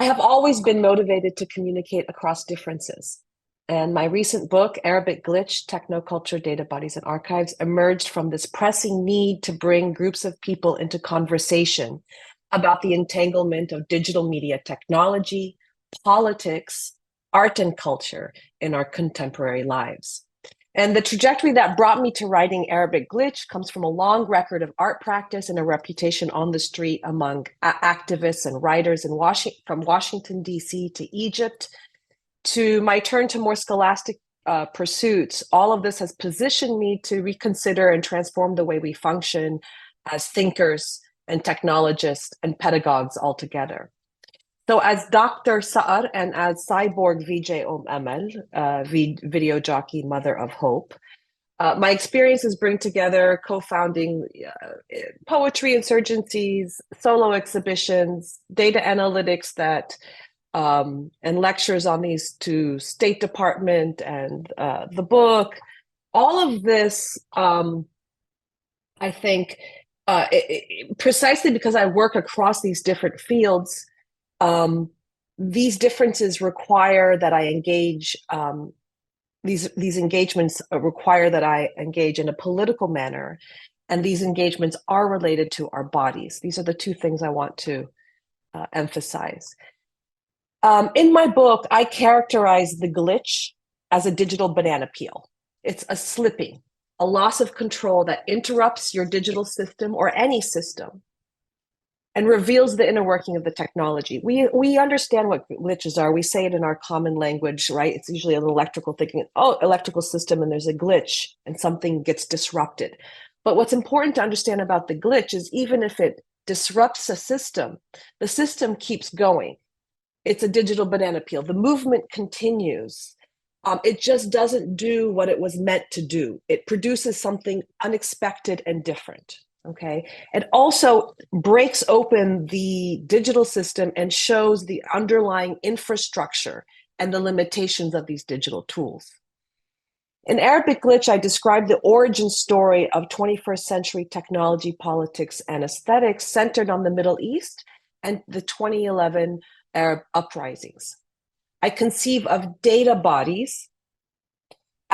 I have always been motivated to communicate across differences. And my recent book, Arabic Glitch, Technoculture, Data Bodies and Archives, emerged from this pressing need to bring groups of people into conversation about the entanglement of digital media technology, politics, art, and culture in our contemporary lives. And the trajectory that brought me to writing Arabic Glitch comes from a long record of art practice and a reputation on the street among activists and writers in from Washington, D.C. to Egypt, to my turn to more scholastic pursuits. All of this has positioned me to reconsider and transform the way we function as thinkers and technologists and pedagogues altogether. So as Dr. Sakr and as cyborg VJ Amal, video jockey, mother of hope, my experiences bring together co-founding poetry insurgencies, solo exhibitions, data analytics and lectures on these to State Department and the book. All of this, I think, precisely because I work across these different fields, these differences require that I engage, these engagements require that I engage in a political manner, and these engagements are related to our bodies. These are the two things I want to emphasize. In my book, I characterize the glitch as a digital banana peel. It's a slipping, a loss of control that interrupts your digital system or any system and reveals the inner working of the technology. We understand what glitches are. We say it in our common language, right? It's usually an electrical thinking, oh, electrical system, and there's a glitch and something gets disrupted. But what's important to understand about the glitch is even if it disrupts a system, the system keeps going. It's a digital banana peel. The movement continues. It just doesn't do what it was meant to do. It produces something unexpected and different. Okay. It also breaks open the digital system and shows the underlying infrastructure and the limitations of these digital tools. In Arabic Glitch, I describe the origin story of 21st century technology, politics, and aesthetics centered on the Middle East and the 2011 Arab uprisings. I conceive of data bodies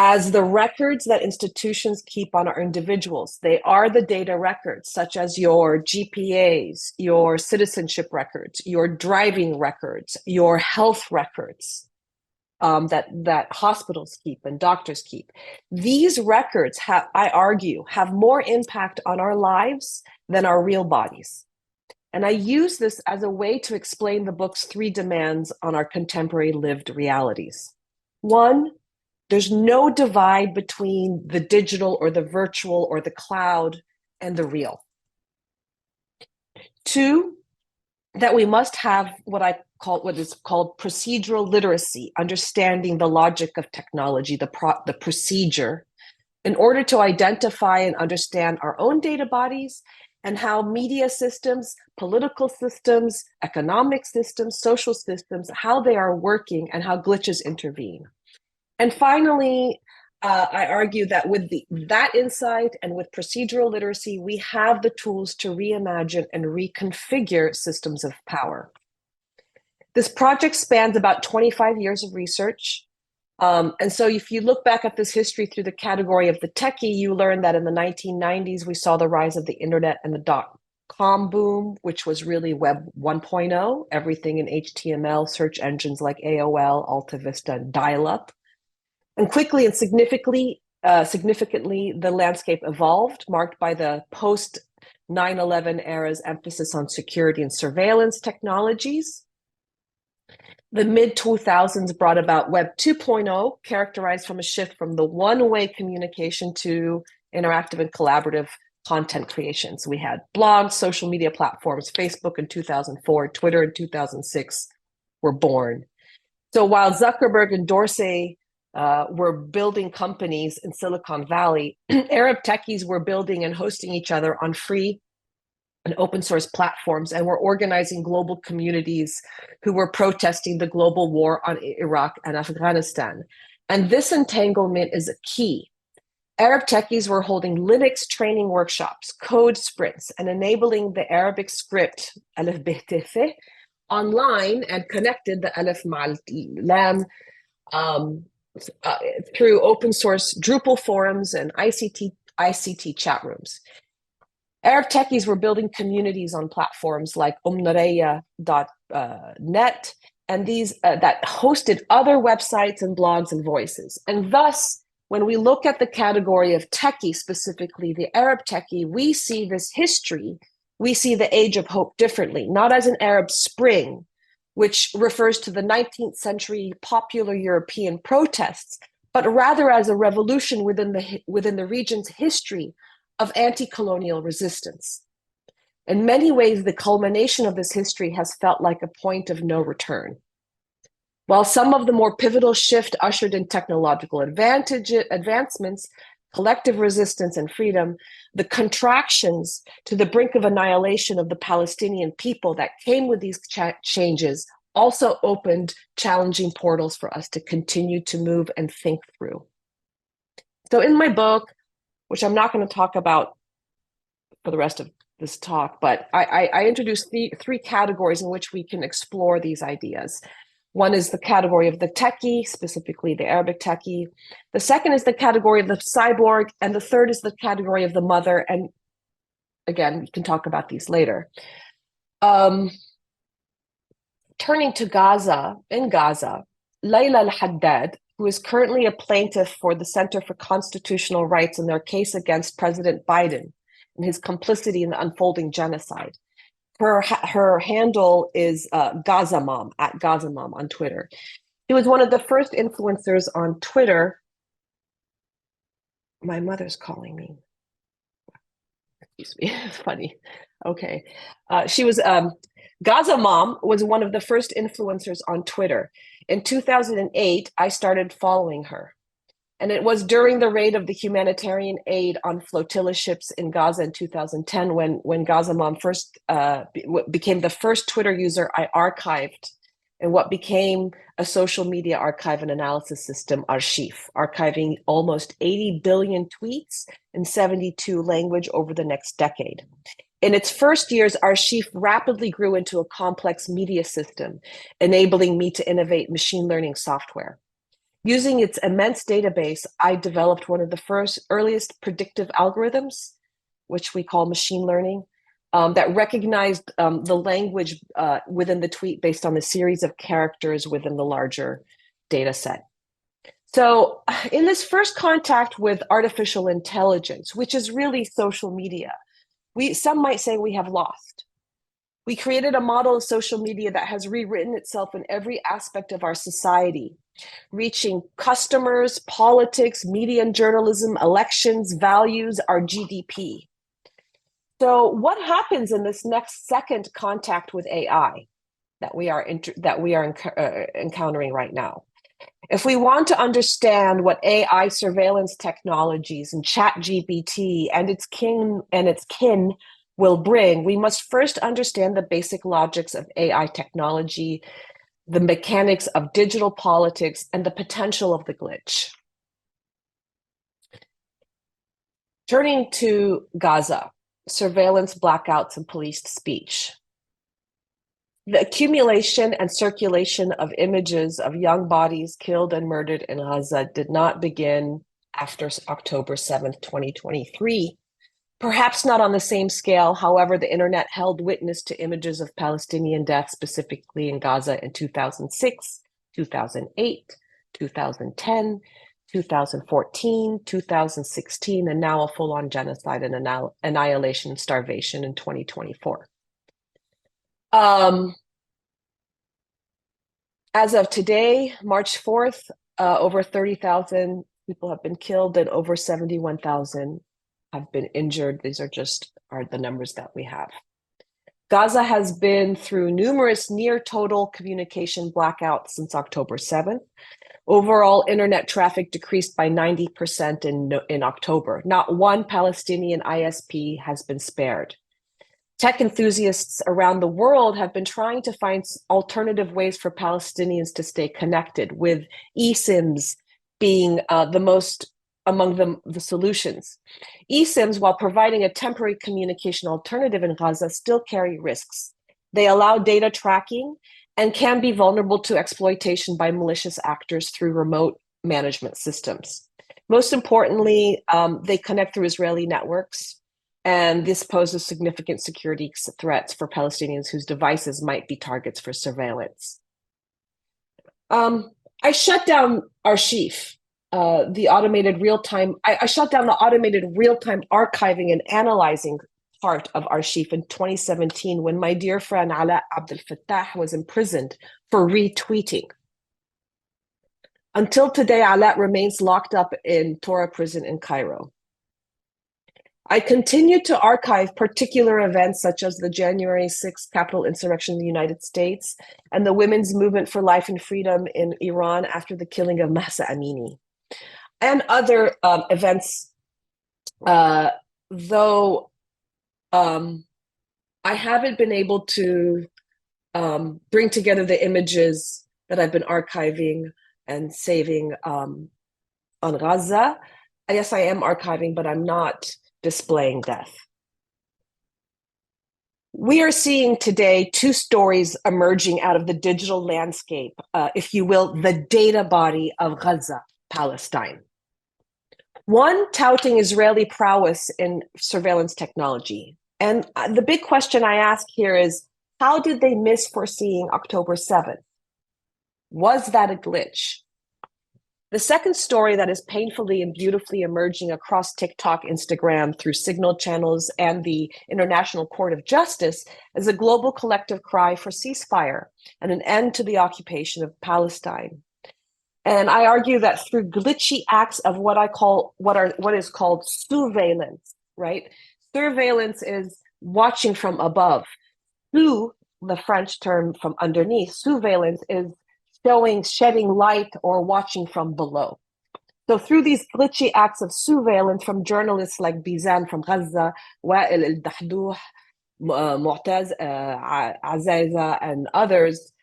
as the records that institutions keep on our individuals. They are the data records, such as your GPAs, your citizenship records, your driving records, your health records that hospitals keep and doctors keep. These records, I argue, have more impact on our lives than our real bodies. And I use this as a way to explain the book's three demands on our contemporary lived realities. One, there's no divide between the digital or the virtual or the cloud and the real. Two, that we must have what is called procedural literacy, understanding the logic of technology, the procedure, in order to identify and understand our own data bodies and how media systems, political systems, economic systems, social systems, how they are working and how glitches intervene. And finally, I argue that with that insight and with procedural literacy, we have the tools to reimagine and reconfigure systems of power. This project spans about 25 years of research. And so if you look back at this history through the category of the techie, you learn that in the 1990s, we saw the rise of the internet and the dot-com boom, which was really Web 1.0, everything in HTML, search engines like AOL, Alta Vista, and dial-up. And quickly and significantly, the landscape evolved, marked by the post-9/11 era's emphasis on security and surveillance technologies. The mid-2000s brought about Web 2.0, characterized from a shift from the one-way communication to interactive and collaborative content creation. So we had blogs, social media platforms, Facebook in 2004, Twitter in 2006 were born. So while Zuckerberg and Dorsey were building companies in Silicon Valley, Arab techies were building and hosting each other on free and open source platforms, and were organizing global communities who were protesting the global war on Iraq and Afghanistan. And this entanglement is a key. Arab techies were holding Linux training workshops, code sprints, and enabling the Arabic script, Alif B T F, online and connected the alif ma'al lam um, through open source Drupal forums and ICT chat rooms. Arab techies were building communities on platforms like umnaraya.net and these that hosted other websites and blogs and voices. And thus, when we look at the category of techie, specifically the Arab techie, we see this history, we see the Age of Hope differently, not as an Arab Spring, which refers to the 19th century popular European protests, but rather as a revolution within the region's history of anti-colonial resistance. In many ways, the culmination of this history has felt like a point of no return. While some of the more pivotal shift ushered in technological advancements, collective resistance and freedom, the contractions to the brink of annihilation of the Palestinian people that came with these changes also opened challenging portals for us to continue to move and think through. So in my book, which I'm not going to talk about for the rest of this talk, but I introduced three categories in which we can explore these ideas. One is the category of the techie, specifically the Arabic techie. The second is the category of the cyborg, and the third is the category of the mother. And again, we can talk about these later. Turning to Gaza, in Gaza, Laila al-Haddad, who is currently a plaintiff for the Center for Constitutional Rights in their case against President Biden and his complicity in the unfolding genocide. Her handle is Gaza Mom, at Gaza Mom on Twitter. She was one of the first influencers on Twitter. My mother's calling me. Excuse me, it's funny. Okay. Gaza Mom was one of the first influencers on Twitter. In 2008, I started following her. And it was during the raid of the humanitarian aid on flotilla ships in Gaza in 2010 when Gaza Mom first became the first Twitter user I archived in what became a social media archive and analysis system, Archive, archiving almost 80 billion tweets in 72 languages over the next decade. In its first years, Archive rapidly grew into a complex media system, enabling me to innovate machine learning software. Using its immense database, I developed one of the earliest predictive algorithms, which we call machine learning, that recognized the language within the tweet based on the series of characters within the larger data set. So in this first contact with artificial intelligence, which is really social media, some might say we have lost. We created a model of social media that has rewritten itself in every aspect of our society, reaching customers, politics, media and journalism, elections, values, our GDP. So what happens in this next second contact with AI that we are encountering right now? If we want to understand what AI surveillance technologies and ChatGPT and its kin will bring, we must first understand the basic logics of AI technology, the mechanics of digital politics, and the potential of the glitch. Turning to Gaza, surveillance, blackouts, and police speech. The accumulation and circulation of images of young bodies killed and murdered in Gaza did not begin after October 7th, 2023. Perhaps not on the same scale. However, the internet held witness to images of Palestinian deaths, specifically in Gaza in 2006, 2008, 2010, 2014, 2016, and now a full-on genocide and annihilation and starvation in 2024. As of today, March 4th, over 30,000 people have been killed and over 71,000 have been injured. These are the numbers that we have. Gaza has been through numerous near total communication blackouts since October 7th. Overall, internet traffic decreased by 90% in October. Not one Palestinian ISP has been spared. Tech enthusiasts around the world have been trying to find alternative ways for Palestinians to stay connected, with eSIMs being the most among the solutions. eSIMs, while providing a temporary communication alternative in Gaza, still carry risks. They allow data tracking and can be vulnerable to exploitation by malicious actors through remote management systems. Most importantly, they connect through Israeli networks, and this poses significant security threats for Palestinians whose devices might be targets for surveillance. I shut down Archive, the automated real-time. I shut down the automated real-time archiving and analyzing part of Archive in 2017 when my dear friend Ala Abdel Fattah was imprisoned for retweeting. Until today, Ala remains locked up in Torah prison in Cairo. I continue to archive particular events such as the January 6th Capitol insurrection in the United States and the women's movement for life and freedom in Iran after the killing of Mahsa Amini, and other events, though I haven't been able to bring together the images that I've been archiving and saving on Gaza. Yes, I am archiving, but I'm not displaying death. We are seeing today two stories emerging out of the digital landscape, if you will, the data body of Gaza, Palestine. One, touting Israeli prowess in surveillance technology. And the big question I ask here is, how did they miss foreseeing October 7th? Was that a glitch? The second story that is painfully and beautifully emerging across TikTok, Instagram, through signal channels and the International Court of Justice is a global collective cry for ceasefire and an end to the occupation of Palestine. And I argue that through glitchy acts of what is called surveillance, right? Surveillance is watching from above. Sous, the French term from underneath, surveillance is shedding light or watching from below. So through these glitchy acts of surveillance from journalists like Bizan from Gaza, Wael El-Dahdouh, Mu'taz, Azaiza, and others,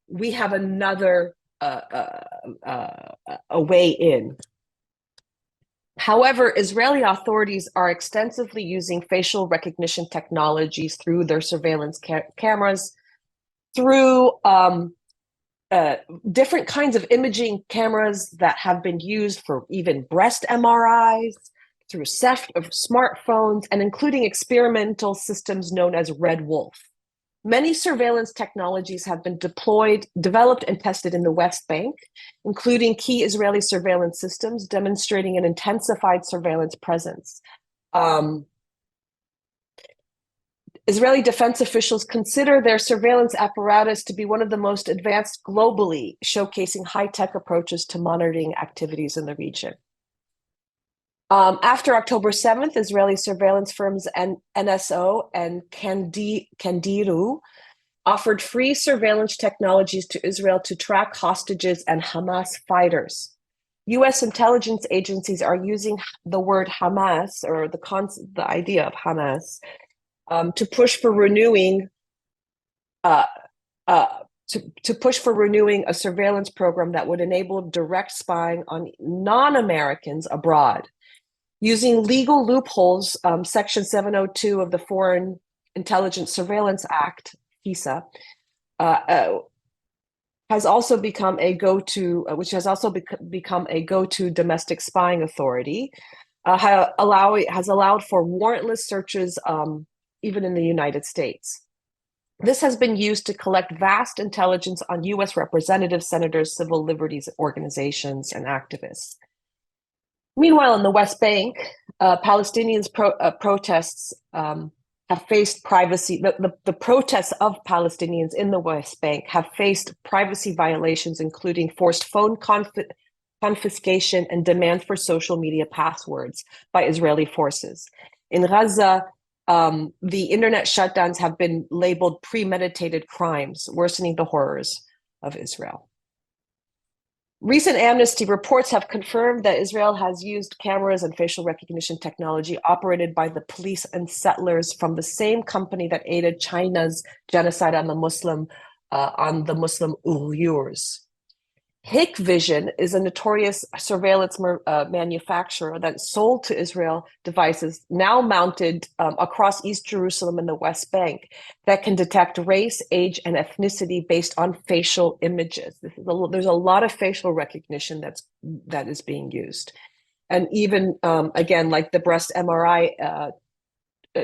we have another a way in. However, Israeli authorities are extensively using facial recognition technologies through their surveillance cameras, through different kinds of imaging cameras that have been used for even breast MRIs, through theft of smartphones, and including experimental systems known as Red Wolf. Many surveillance technologies have been developed and tested in the West Bank, including key Israeli surveillance systems demonstrating an intensified surveillance presence. Israeli defense officials consider their surveillance apparatus to be one of the most advanced globally, showcasing high-tech approaches to monitoring activities in the region. After October 7th, Israeli surveillance firms NSO and Kandiru offered free surveillance technologies to Israel to track hostages and Hamas fighters. US intelligence agencies are using the word Hamas, or the idea of Hamas, to push for renewing a surveillance program that would enable direct spying on non-Americans abroad. Using legal loopholes, Section 702 of the Foreign Intelligence Surveillance Act, FISA, has also become a go-to, which has also become a go-to domestic spying authority, has allowed for warrantless searches even in the United States. This has been used to collect vast intelligence on US representatives, senators, civil liberties organizations, and activists. Meanwhile, in the West Bank, Palestinians' protests have faced privacy. The protests of Palestinians in the West Bank have faced privacy violations, including forced phone confiscation and demand for social media passwords by Israeli forces. In Gaza, the internet shutdowns have been labeled premeditated crimes, worsening the horrors of Israel. Recent Amnesty reports have confirmed that Israel has used cameras and facial recognition technology operated by the police and settlers from the same company that aided China's genocide on the Muslim Uyghurs. Hikvision is a notorious surveillance manufacturer that sold to Israel devices now mounted across East Jerusalem and the West Bank that can detect race, age, and ethnicity based on facial images. There's a lot of facial recognition that is being used. And even, again, like the breast MRI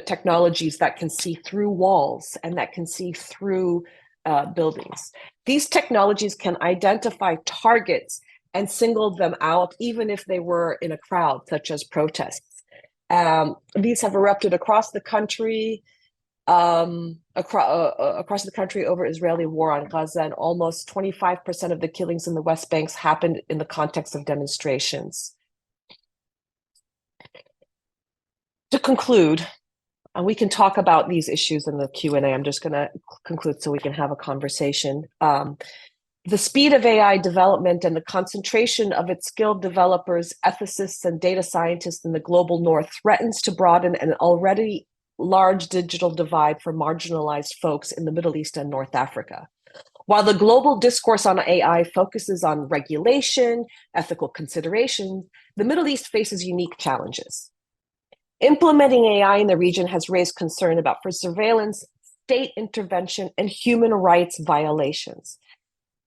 technologies that can see through walls and that can see through buildings. These technologies can identify targets and single them out, even if they were in a crowd, such as protests. These have erupted across the country, across the country over Israeli war on Gaza, and almost 25% of the killings in the West Bank happened in the context of demonstrations. To conclude, and we can talk about these issues in the Q&A. I'm just going to conclude so we can have a conversation. The speed of AI development and the concentration of its skilled developers, ethicists, and data scientists in the global north threatens to broaden an already large digital divide for marginalized folks in the Middle East and North Africa. While the global discourse on AI focuses on regulation, ethical considerations, the Middle East faces unique challenges. Implementing AI in the region has raised concern about for surveillance, state intervention, and human rights violations.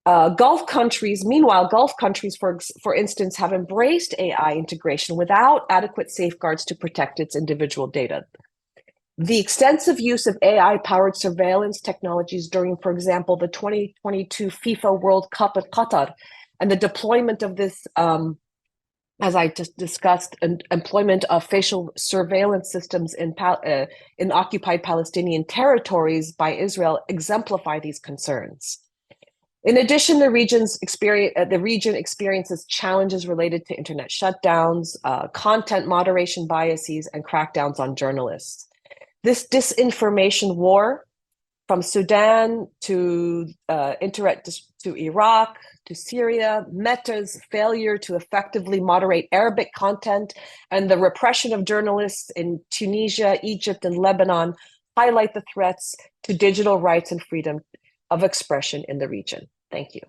Gulf countries, for instance, have embraced AI integration without adequate safeguards to protect its individual data. The extensive use of AI-powered surveillance technologies during, for example, the 2022 FIFA World Cup at Qatar, and the deployment of this as I just discussed, employment of facial surveillance systems in occupied Palestinian territories by Israel exemplify these concerns. In addition, the region experiences challenges related to internet shutdowns, content moderation biases, and crackdowns on journalists. This disinformation war, from Sudan to to Iraq, to Syria, Meta's failure to effectively moderate Arabic content, and the repression of journalists in Tunisia, Egypt, and Lebanon highlight the threats to digital rights and freedom of expression in the region. Thank you.